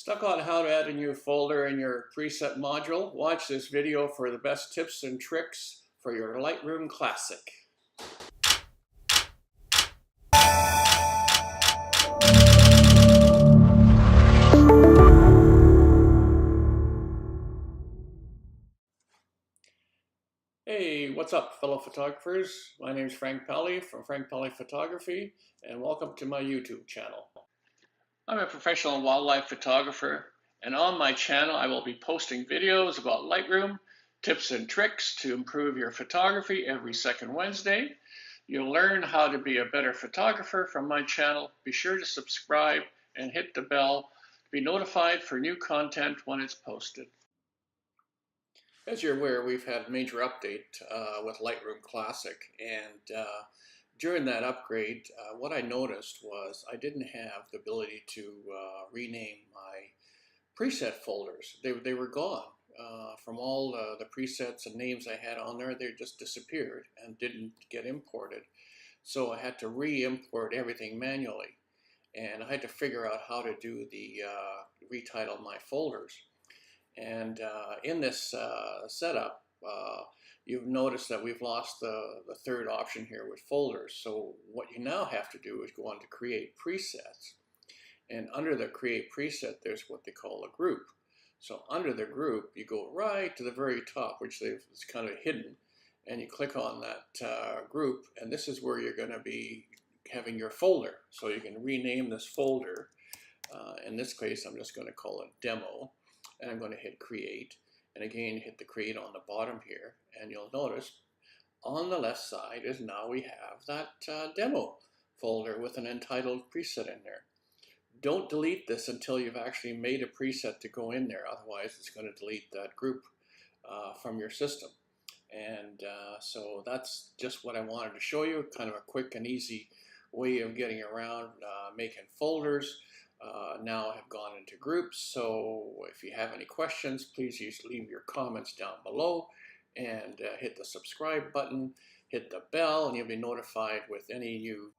Stuck on how to add a new folder in your preset module? Watch this video for the best tips and tricks for your Lightroom Classic. Hey, what's up, fellow photographers? My name is Frank Pally from Frank Pally Photography, and welcome to my YouTube channel. I'm a professional wildlife photographer, and on my channel I will be posting videos about Lightroom, tips and tricks to improve your photography every second Wednesday. You'll learn how to be a better photographer from my channel. Be sure to subscribe and hit the bell to be notified for new content when it's posted. As you're aware, we've had a major update with Lightroom Classic, and during that upgrade, what I noticed was I didn't have the ability to rename my preset folders. They were gone. From all the presets and names I had on there, they just disappeared and didn't get imported. So I had to re-import everything manually, and I had to figure out how to do the retitle my folders. And in this setup, you've noticed that we've lost the third option here with folders. So what you now have to do is go on to create presets. And under the create preset, there's what they call a group. So under the group, you go right to the very top, which it's kind of hidden, and you click on that group, and this is where you're going to be having your folder. So you can rename this folder. In this case, I'm just going to call it demo. And I'm going to hit create, and again hit the create on the bottom here, and you'll notice on the left side is now we have that demo folder with an entitled preset in there. Don't delete this until you've actually made a preset to go in there, otherwise it's going to delete that group from your system. And so that's just what I wanted to show you, kind of a quick and easy way of getting around making folders. Now have gone into groups, so if you have any questions, please just leave your comments down below, and hit the subscribe button, hit the bell, and you'll be notified with any new